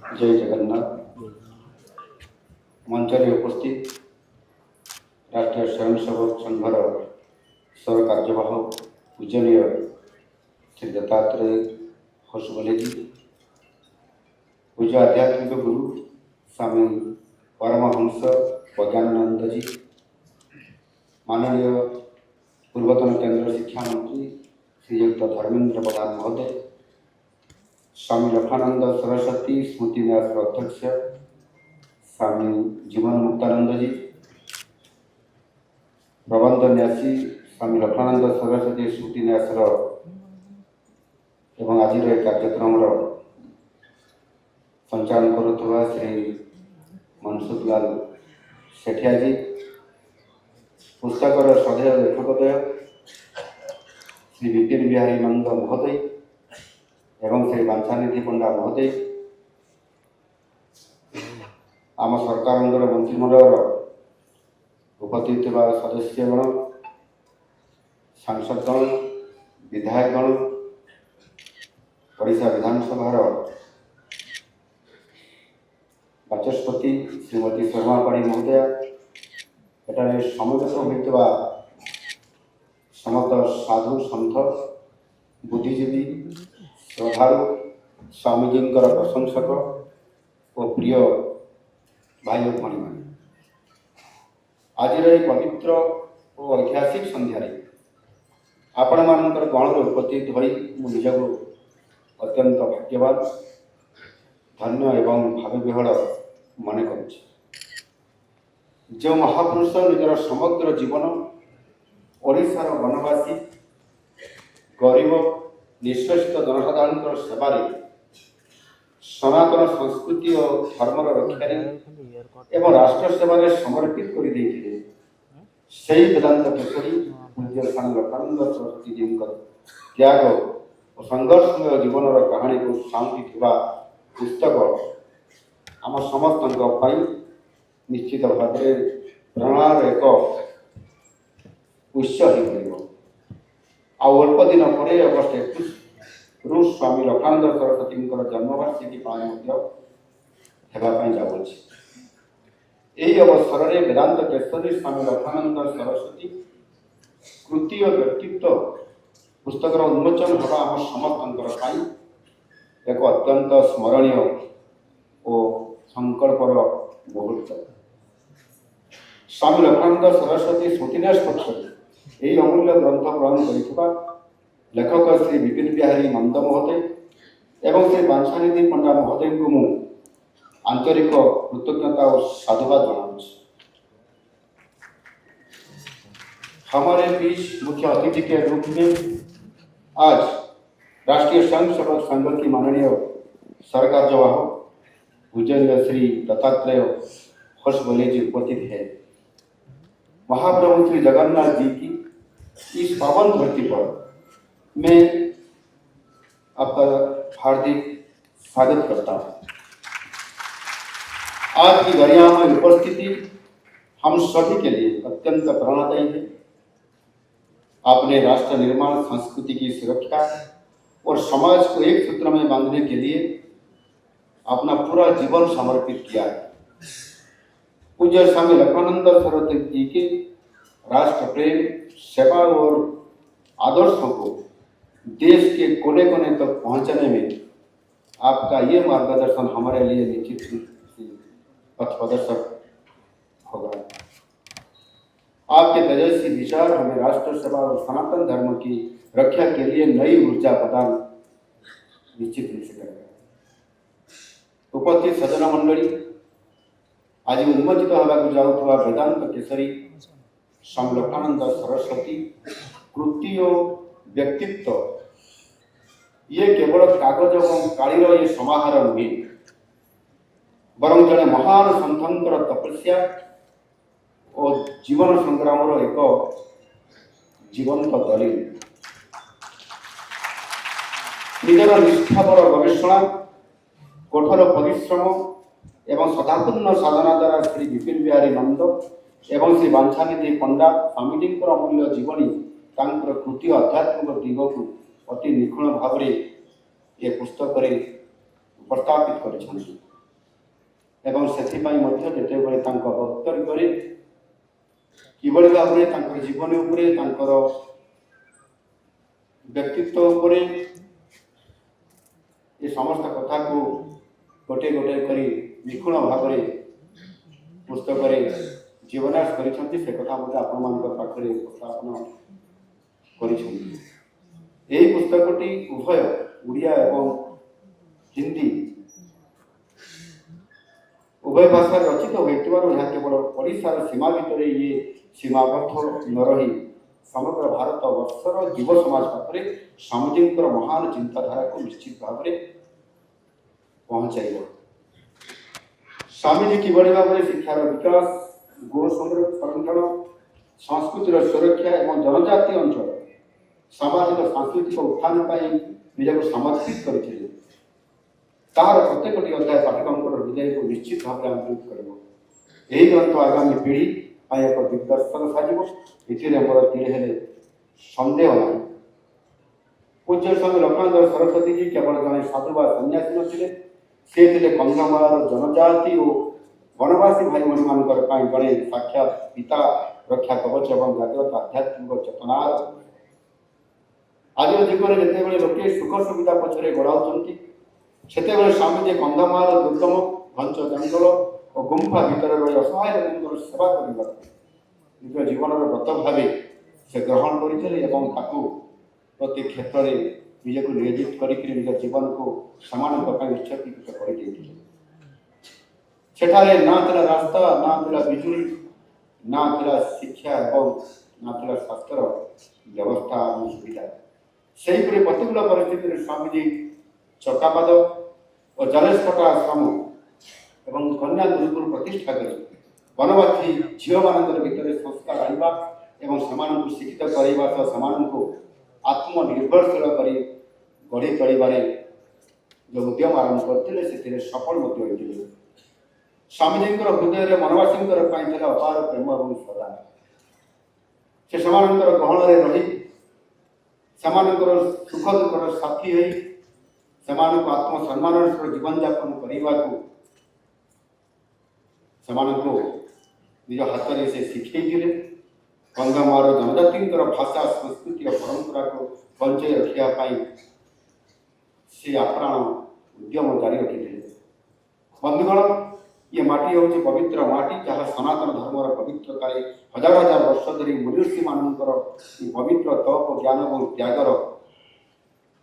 जय जगन्नाथ। मंच में उपस्थित राष्ट्रीय स्वयंसेवक संघर सर कार्यवाह पूजनीय श्री दत्तात्रेय होसबले जी, पूज्य आध्यात्मिक गुरु स्वामी परमहंस प्रज्ञानंद जी, माननीय पूर्वतन केंद्र शिक्षा मंत्री श्रीयुक्त धर्मेंद्र प्रधान महोदय, स्वामी लखानंद सरस्वती स्मृति न्यास अध्यक्ष स्वामी जीवन मुक्तानंद जी, प्रबंध न्यासी स्वामी लखानंद सरस्वती स्मृति न्यास एवं आज कार्यक्रम संचालन करुवा श्री मनसुख लाल सेठिया जी, पुस्तकर श्रद्धेय लेखकोदय श्री विपिन बिहारी नंद महोदय एवं श्री बांछानिधि पंडा महोदय, आम सरकार मंत्रिमंडल उपस्थित सदस्यगण, सांसदगण, विधायकगण, ओडिशा विधानसभा बाचस्पति श्रीमती शर्मा पाड़ी महोदया, एटारे समवेत होइतबा समस्त साधु सन्थ बुद्धिजीवी श्रद्धालु स्वामीजी प्रशंसक और प्रिय भाई और भणी मैंने आज पवित्र और ऐतिहासिक संध्यारे आपण मानकर गणर उपस्थित होई मु निजको अत्यंत भाग्यवान धन्य एवं भाव विहल मन कर जो महापुरुष निजर समग्र जीवन ओडिशार वनवासी गरीब निष्पेषित जनसाधारण सेवा सनातन संस्कृति और धर्मर रक्षा एवं राष्ट्र सेवा समर्पित कर वेदांत केशरी पूज्य स्वामी लखानंद सरस्वती जी त्याग और संघर्षमय जीवन कहानी को शांति पुस्तक आम समस्त निश्चित भाव में प्रेरणार एक उत्स अल्प दिन पर अगस्ट 21 रु स्वामी लखानंद सरस्वती जन्मवार्षिकी पालन जाऊँगी। यही अवसर में वेदांत केशरी स्वामी लखानंद सरस्वती कृति और व्यक्तित्व पुस्तक उन्मोचन होगा आम समस्त एक अत्यंत स्मरणीय और संकल्पर मुहूर्त। स्वामी लखानंद सरस्वती स्मृतिन्यास पक्ष यही अमूल्य ग्रंथ ग्रहण कर लेखक श्री विपिन बिहारी नंद महोदय एवं श्री बांछानिधि पंडा महोदय को मु आंतरिक कृतज्ञता और साधुवाद जनाऊँ। हमारे बीच मुख्य अतिथि के रूप में आज राष्ट्रीय स्वयंसेवक संघ की माननीय सरकार जवाह पूजनीय श्री दत्तात्रेय होसबले जी उपस्थित है। महाप्रभु श्री जगन्नाथ जी की इस पावन धरती पर मैं आपका हार्दिक स्वागत करता हूँ। आज की गरिमामय उपस्थिति हम सभी के लिए अत्यंत प्रेरणादायी है। आपने राष्ट्र निर्माण, संस्कृति की सुरक्षा और समाज को एक सूत्र में बांधने के लिए अपना पूरा जीवन समर्पित किया है। पूज्य स्वामी लखानंद सरस्वती जी के राष्ट्र प्रेम, सेवा और आदर्शों को देश के कोने कोने तक पहुंचाने में आपका ये मार्गदर्शन हमारे लिए निश्चित पथ प्रदर्शक होगा। आपके तेजस्वी विचार हमें राष्ट्र सेवा और सनातन धर्म की रक्षा के लिए नई ऊर्जा प्रदान निश्चित रूप से करेगा। उपस्थित सज्जन मंडली, आज उन्मोचित होगा जाऊथुवा वेदांत केशरी स्वामी लखानंद सरस्वती कृति और व्यक्तित्व ये केवल कागज और कालीर ये समाहार नुहे, बरं जड़े महान सन्थंकर तपस्या और जीवन संग्राम एक जीवंत दलील। निजर निष्ठापर गवेषणा, कठोर परिश्रम एवं सदापूर्ण साधना द्वारा श्री विपिन बिहारी नंद एवं श्री बांछानिधि पंडा स्वामीजी अमूल्य जीवनी कृति आध्यात्मिक दिग को अति निखुण भाव ये पुस्तक उपस्थापित कर। ଏବଂ ସେଥିପାଇଁ ମଧ୍ୟ ଯେତେବେଳେ ତାଙ୍କ ବକ୍ତବ୍ୟରେ କିଭଳି ଭାବରେ ତାଙ୍କର ଜୀବନ ଉପରେ ତାଙ୍କର ବ୍ୟକ୍ତିତ୍ୱ ଉପରେ ଏ ସମସ୍ତ କଥାକୁ ଗୋटे ଗୋटे କରି ନିଖୁଣ ଭାବରେ ପୁସ୍ତକରେ ଜୀବନାସ କରିଛନ୍ତି ସେ କଥା ମଧ୍ୟ ଆପଣମାନଙ୍କ ପାଖରେ ଉପସ୍ଥାପନ କରିଛନ୍ତି। ଏହି ପୁସ୍ତକଟି ଉଭୟ ଓଡ଼ିଆ ଏବଂ ହିନ୍ଦୀ ଉଭୟ ଭାଷାରେ ରଚିତ ହୋଇଥିବାରୁ ଏହା କେବଳ ଓଡ଼ିଶାର ସୀମା ଭିତରେ ଇଏ ସୀମାବଦ୍ଧ ନ ରହି ସମଗ୍ର ଭାରତ ବର୍ଷର ଯୁବ ସମାଜ ପାଖରେ ସ୍ୱାମୀଜୀଙ୍କର ମହାନ ଚିନ୍ତାଧାରାକୁ ନିଶ୍ଚିତ ଭାବରେ ପହଞ୍ଚାଇବ। ସ୍ୱାମୀଜୀ କିଭଳି ଭାବରେ ଶିକ୍ଷାର ବିକାଶ, ଗୋ ସଂରକ୍ଷଣ, ସଂସ୍କୃତିର ସୁରକ୍ଷା ଏବଂ ଜନଜାତି ଅଞ୍ଚଳ ସାମାଜିକ ସାଂସ୍କୃତିକ ଉତ୍ଥାନ ପାଇଁ ନିଜକୁ ସମର୍ପିତ କରିଥିଲେ ତାହାର ପ୍ରତ୍ୟେକଟି ଅଧ୍ୟାୟ ପାଠକଙ୍କର ହୃଦୟକୁ ନିଶ୍ଚିତ ଭାବରେ ଆନ୍ଦୋଳିତ କରିବ। ଏହି ଗ୍ରନ୍ଥ ଆଗାମୀ ପିଢ଼ି ପାଇଁ ଏକ ଦିଗ୍ଦର୍ଶନ ସାଜିବ, ଏଥିରେ ମୋର ତିଳେ ହେଲେ ସନ୍ଦେହ ନାହିଁ। ପୂଜ୍ୟ ସ୍ୱାମୀ ଲକ୍ଷ୍ମଣଧର ସରସ୍ୱତୀଜୀ କେବଳ ଜଣେ ସାଧୁ ବା ସନ୍ନ୍ୟାସୀ ନଥିଲେ, ସେ ଥିଲେ କନ୍ଧମାଳର ଜନଜାତି ଓ ବନବାସୀ ଭାଇ ଭଉଣୀମାନଙ୍କର ପାଇଁ ଜଣେ ସାକ୍ଷାତ ପିତା, ରକ୍ଷା କବଚ ଏବଂ ଜାଗ୍ରତ ଆଧ୍ୟାତ୍ମିକ ଚେତନାର। ଆଜିର ଯୁଗରେ ଯେତେବେଳେ ଲୋକେ ସୁଖ ସୁବିଧା ପଛରେ ଗୋଡ଼ାଉଛନ୍ତି ସେତେବେଳେ ସ୍ୱାମୀଜୀ କନ୍ଧମାଳର ଦୁର୍ଗମ ଘଞ୍ଚ ଜଙ୍ଗଲ ଓ ଗୁମ୍ଫା ଭିତରେ ରହି ଅସହାୟ ଲୋକଙ୍କର ସେବା କରିବାକୁ ନିଜ ଜୀବନର ବ୍ରତ ଭାବେ ସେ ଗ୍ରହଣ କରିଥିଲେ ଏବଂ ତାକୁ ପ୍ରତି କ୍ଷେତ୍ରରେ ନିଜକୁ ନିୟୋଜିତ କରିକି ନିଜ ଜୀବନକୁ ସେମାନଙ୍କ ପାଇଁ ଉତ୍ସର୍ଗୀକୃତ କରିଦେଇଥିଲେ। ସେଠାରେ ନା ଥିଲା ରାସ୍ତା, ନା ଥିଲା ବିଜୁଳି, ନା ଥିଲା ଶିକ୍ଷା ଏବଂ ନା ଥିଲା ସ୍ୱାସ୍ଥ୍ୟର ବ୍ୟବସ୍ଥା ଏବଂ ସୁବିଧା। ସେହିପରି ପ୍ରତିକୂଳ ପରିସ୍ଥିତିରେ ସ୍ୱାମୀଜୀ ଚକାପାଦ ଓ ଜଲେଶପଟା ଆଶ୍ରମ ଏବଂ କନ୍ୟା ଗୁରୁକୁଳ ପ୍ରତିଷ୍ଠା କରି ବନବାସୀ ଝିଅମାନଙ୍କର ଭିତରେ ସଂସ୍କାର ଆଣିବା ଏବଂ ସେମାନଙ୍କୁ ଶିକ୍ଷିତ କରାଇବା ସହ ସେମାନଙ୍କୁ ଆତ୍ମନିର୍ଭରଶୀଳ କରି ଗଢ଼ି ତୋଳିବାରେ ଯେଉଁ ଉଦ୍ୟମ ଆରମ୍ଭ କରିଥିଲେ ସେଥିରେ ସଫଳ ମଧ୍ୟ ହୋଇଥିଲେ। ସ୍ୱାମୀଜୀଙ୍କର ହୃଦୟରେ ବନବାସୀଙ୍କର ପାଇଁ ଥିଲା ଅପାର ପ୍ରେମ ଏବଂ ଶ୍ରଦ୍ଧା। ସେ ସେମାନଙ୍କର ଗହଣରେ ରହି ସେମାନଙ୍କର ସୁଖ ଦୁଃଖର ସାଥୀ ହୋଇ ସେମାନଙ୍କୁ ଆତ୍ମସମ୍ମାନର ସହ ଜୀବନଯାପନ କରିବାକୁ ସେମାନଙ୍କୁ ନିଜ ହାତରେ ସେ ଶିଖେଇଥିଲେ। କନ୍ଧମାଳର ଜନଜାତିଙ୍କର ଭାଷା, ସଂସ୍କୃତି ଓ ପରମ୍ପରାକୁ ବଞ୍ଚାଇ ରଖିବା ପାଇଁ ସେ ଆପ୍ରାଣ ଉଦ୍ୟମ ଜାରି ରଖିଥିଲେ। ବନ୍ଧୁଗଣ, ये माटी हूँ पवित्र माटी जहाँ सनातन धर्मर पवित्रतारे हजार हजार वर्ष धरी मुनिषी मानकर पवित्र तप ज्ञान और त्यागर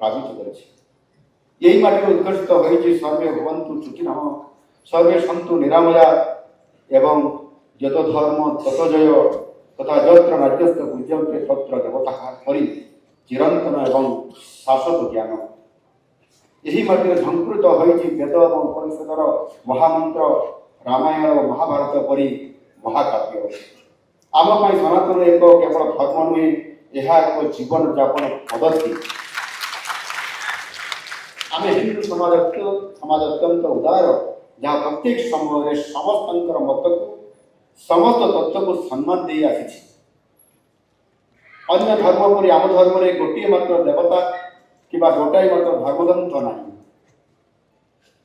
प्रापित करी माटी उद्घोषित होती सर्वे भवन्तु सुखिनः सर्वे सन्तु निरामया एवं यत धर्म तत जय तथा यत्र राज्यस्थ पूज्यन्ते तत्र देवताः परि चिरंतन एवं शाश्वत ज्ञान। यही माटी झंकृत होती वेद और उपनिषदर महामंत्र रामायण और महाभारत परी महाकाव्य। आम सनातन एक केवल धर्म नुहे, यह एक जीवन यापन पद्धति। आम हिंदू समाज अत्यंत उदार जहाँ प्रत्येक समय समस्त मत को समस्त तत्व को सम्मान दे आसी। अन्य धर्म पर आम धर्म में गोटे मात्र देवता कि गोटाए मात्र धर्मग्रंथ ना।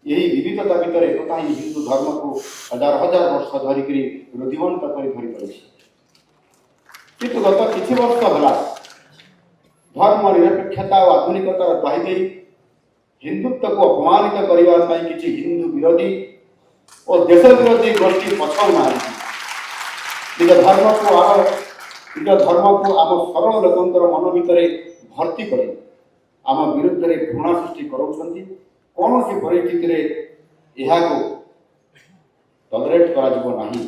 यही विविधता भितर एकता ही हिंदू धर्म को हजार हजार वर्ष धरिक रुधिवंत कर धरी पारे। किंतु गत किछि वर्ष है धर्म निरपेक्षता और आधुनिकतार दाही दे हिंदुत्व को अपमानित करने किछि हिंदू विरोधी और देश विरोधी गोष्ठी पछाऊ ना। निज धर्म को आम सरल लोकंर मन भितर भर्ती कर आम विरुद्ध में घृणा सृष्टि करोछंती। कौन सी परिस्थिति रे यह टलरेट करा जीवो नहीं।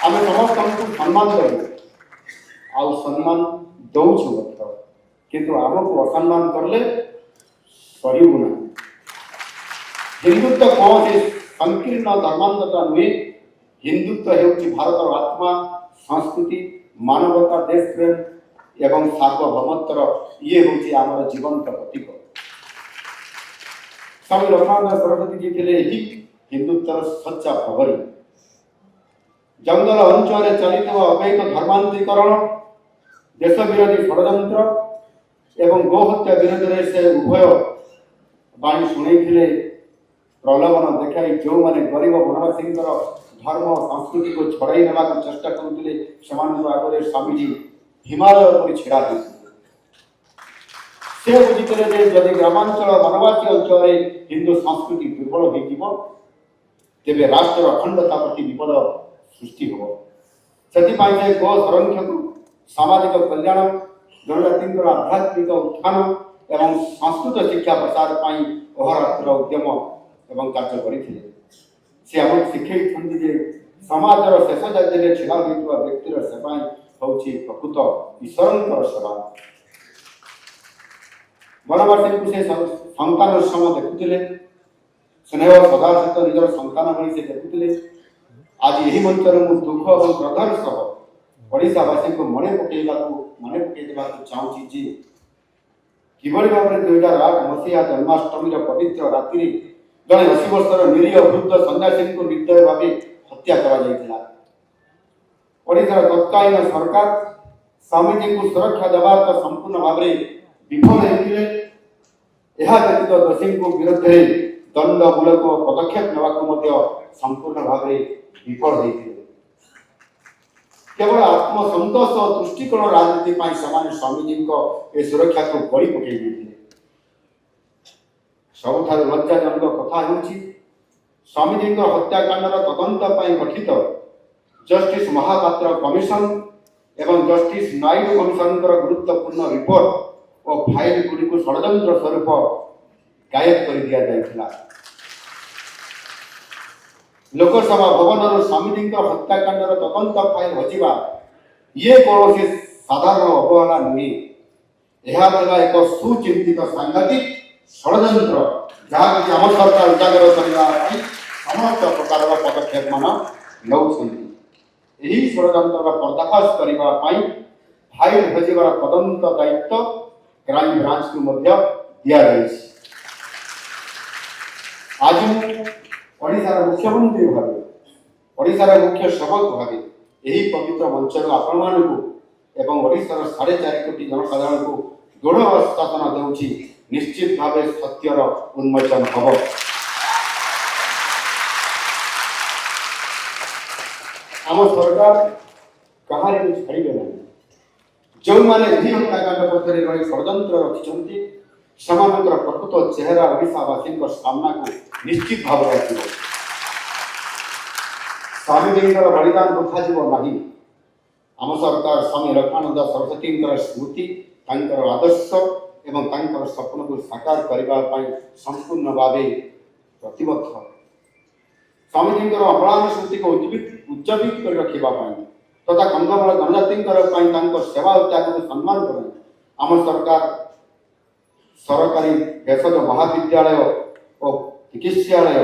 आम समस्त सम्मान करूँ आउ सम्मान दौछु किंतु आमको असम्मान करले सरीबू ना। हिंदुत्व कौन सी संकीर्ण धर्मांधता नुहे। हिंदुत्व हेउछि भारतर आत्मा, संस्कृति, मानवता, देश प्रेम एवं सार्वभौमत्वर ये हूँ आमर जीवंत प्रतीक। स्वामी लक्ष्मणधर सरस्वती जी थे ही हिंदुत्वर सच्चा प्रहरी। जंगल अंचल चलता अवैध धर्मांतरीकरण, देश विरोधी षड्यंत्र एवं गोहत्या विरोध में से उभय बाणी शुणी प्रलोभन देखाई जो माने गरीब वनवासी धर्म संस्कृति को छड़ाई नेवा चेष्टा करुले से आगे स्वामीजी हिमालय पर छिड़ा से बुझीते जदि ग्रामांचल वनवासी अंचल हिंदू संस्कृति दुर्बल हो तेरे राष्ट्र अखंडता प्रति विपद सृष्टि हो से गो संरक्षक सामाजिक कल्याण जनजाति आध्यात्मिक उत्थान एवं संस्कृत शिक्षा प्रसार अहोरात्र उद्यम एवं कार्य करते से आम शिखे समाजर शेष जाति छिड़ा होता व्यक्तिर सेवा हूँ प्रकृत ईश्वर सेवा वनवासी को से संतान श्रम देखुले स्नेह सदा सहित निजर संतान भाई से देखुले आज यही मंचर मु दुख और क्रोधर सह ओडावासी को मन पकड़ा चाहूँगी किभली भाव में 2008 मसीहा जन्माष्टमी पवित्र रात्रि जड़े 80 वर्षर निरीह वृद्ध सन्यासी को निर्दय भाव हत्या कर तत्कालीन सरकार स्वामीजी को सुरक्षा देवार तो संपूर्ण भाव में विफल होते व्यतीत दोषी को विरुद्ध दंडमूलक पदक्षेप नेवाक संपूर्ण भाव में विफल होते केवल आत्मसंतोष और तुष्टिकोण राजनीति स्वामीजी ए सुरक्षा को बड़ी पकई सबुठ लज्जाजनक कथा हो स्वामीजी हत्याकांड तदंत गठित जस्टिस महापात्र कमिशन एवं जस्टिस नायडू कमिशन गुरुत्वपूर्ण रिपोर्ट और फाइल गुड़ी षड्यंत्र स्वरूप गायब कर दिया जाइथिला। लोकसभा भवन स्वामीजी हत्याकांड तदंत फाइल हजिबा ये कौन साधारण अवहेला नुहे यह एक सुचिंतित सांघातिक षड्यंत्र जहाँ कि आम सरकार उजागर करने समस्त प्रकार पदक्षेप मान यही षड्यंत्र पर्दाफाश करने फाइल हजिबार तदंत दायित्व क्राइम ब्रांच को दि जाए। आज ओडिशार मुख्यमंत्री भाव ओडिशार मुख्य सेवक भाव यही पवित्र मंचर आपण मानक एवं ओडिशार 4.5 कोटी जनसाधारण को दृढ़ आश्वासन देउछि निश्चित भाव सत्यर उन्मोचन हम। आम सरकार कहार को छाड़े ना जो मैंने हत्याकांड पक्षर रही षड्यंत्र रखिंट से प्रकृत चेहरा ओडावासी सामना को निश्चित भाव में आसो स्वामीजी बलिदान रखा ना आम सरकार स्वामी लक्ष्मानंद सरस्वती स्मृति आदर्श एवं स्वप्न को साकार करने संपूर्ण भाव प्रतिबद्ध स्वामीजी अम्लान स्मृति को उज्जीवित कर रखापी तथा कंधमाल जनजाति सेवा त्याग को सम्मान कर आम सरकार सरकारी भेषज महाविद्यालय और चिकित्सालय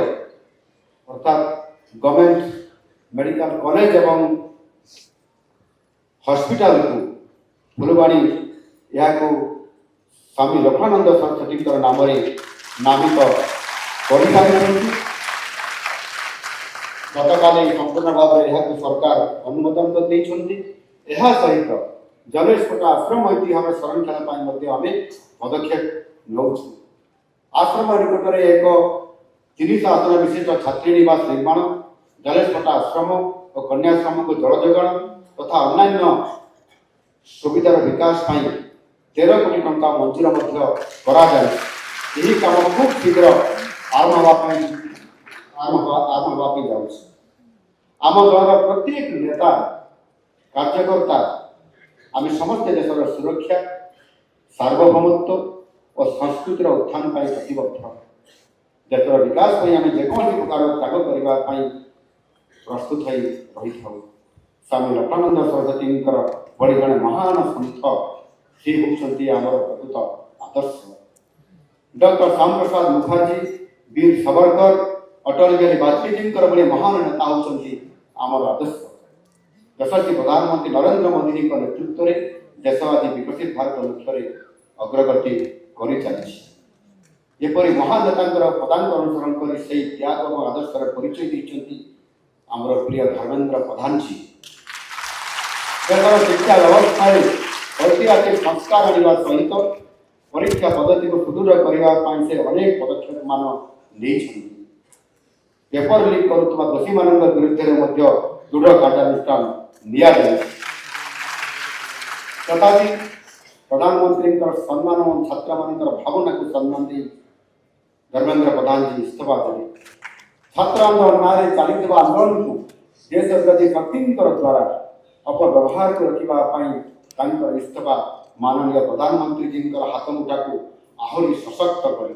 अर्थात गवर्नमेंट मेडिकल कॉलेज एवं हॉस्पिटल को फुलवाणी यह स्वामी लक्ष्मानंद सरस्वती नाम नामित कर गतकाल संपूर्ण भाव में यह सरकार अनुमोदन कर सहित जलेशपटा आश्रम ऐतिह्य संरक्षण आम पदक्षेप नौ आश्रम निकट में एक 300 आसन विशिष्ट छात्री निवास निर्माण जलेशपटा आश्रम और कन्याश्रम को जल जोगाण तथा अन्य सुविधार विकास 13 कोटी टंका मंजूर काम खूब शीघ्र आरंभ आम दल प्रत्येक नेता कार्यकर्ता आम समस्त देशर सुरक्षा सार्वभौमत्व और संस्कृतिर उत्थान प्रतिबद्ध देशर विकास आम जेकोसी प्रकार त्याग करने प्रस्तुत हो रही था। स्वामी लक्ष्मानंद सरस्वती बड़ी जड़े महान सन्थ सी होती आमर प्रकृत आदर्श। डॉक्टर श्याम प्रसाद मुखर्जी वीर सावरकर अटल बिहारी वाजपेयी बड़े महान नेता होती आमर आदर्श। यशस्वी प्रधानमंत्री नरेंद्र मोदी नेतृत्व में देश आज विकसित भारत लक्ष्य अग्रगति कर चली महान नेता पदांक अनुसरण कर त्याग और आदर्शर परिचय देते आमर प्रिय धर्मेंद्र प्रधान जी। देशर शिक्षा व्यवस्था ऐतिहासिक संस्कार आने सहित परीक्षा पद्धति को सुदृढ़ करने से अनेक पदक्षेप मान पेपर लीक करुवा दोषी मान विरुद्ध में दृढ़ कार्यानुष्ठान नियाजाए। तथापि प्रधानमंत्री सम्मान और छात्र मान भावना को सम्मान दे धर्मेंद्र प्रधान जी इस्तीफा देले। छात्र आंदोलन नारे चली आंदोलन को देश विरोधी शक्ति द्वारा अपव्यवहार को रखा इस्तीफा माननीय प्रधानमंत्री जी हाथ मुठा को आहरी सशक्त कर।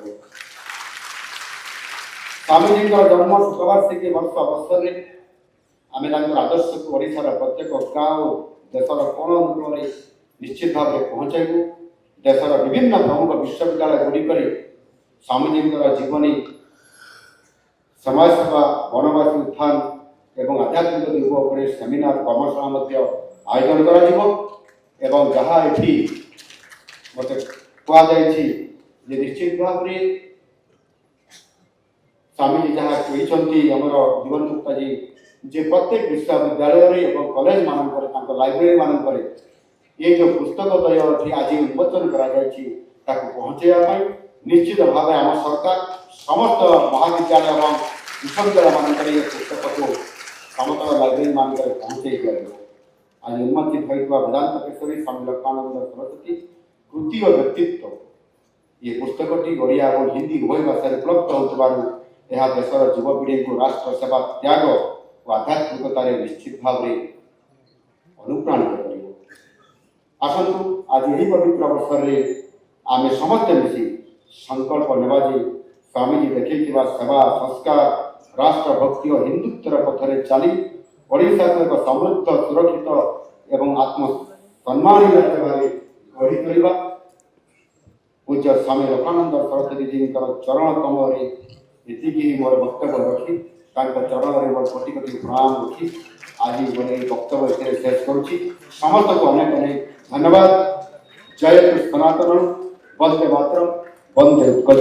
स्वामीजी जन्म शतवार्षिकी वर्ष अवसर में आम आदर्श को ओडार प्रत्येक गाँव देशर कोण अनुकूल निश्चित भाव में पहुँचाइबू। देशर विभिन्न प्रमुख विश्वविद्यालय गुड़िक स्वामीजी जीवनी समाजसेवा वनवासी उत्थान एवं आध्यात्मिक युग उपर सेमिनार कर्मशाला आयोजन कर जहाँ ये मत कहुई निश्चित भाव में स्वामीजी जहाँ कहते आमर जीवन मुक्ता जी जे प्रत्येक विश्वविद्यालय और कॉलेज मानक लाइब्रेरी मानक ये जो पुस्तक दय अच्छी आज उन्मोचन कर पहुँचाई निश्चित भाव आम सरकार समस्त महाविद्यालय और विश्वविद्यालय मानक ये पुस्तक को समस्त लाइब्रेरी मानक पहुँचाई पार। आज उन्मोचित होता वेदांत केशरी स्वामी लक्ष्मानंद सरस्वती कृति और व्यक्तित्व ये पुस्तकटी ओडिया और हिंदी उभय भाषा उपलब्ध होता यह देशर युवपीढ़ी को राष्ट्र सेवा त्याग और आध्यात्मिकतार निश्चित भाव में अनुप्राणित कर। आसतु आज यही पवित्र अवसर में आम समस्त मिसी संकल्प नेबा जे स्वामीजी देखा सेवा संस्कार राष्ट्रभक्ति और हिंदुत्वर पथरे चली ओडिशा को एक समृद्ध सुरक्षित एवं आत्मसम्मानी राज्य भाव गढ़ी तोलिबा। पूज्य स्वामी लोकानंद सरस्वती जी चरण कमल ये मोर वक्तव्य रखी चरण में मोर कोटि कोटि प्रणाम रखी आज मोर वक्तव्य शेष करुच्ची। समस्त को अनेक अनेक धन्यवाद। जय सनातन वंदे मातरम वंदे उत्कल।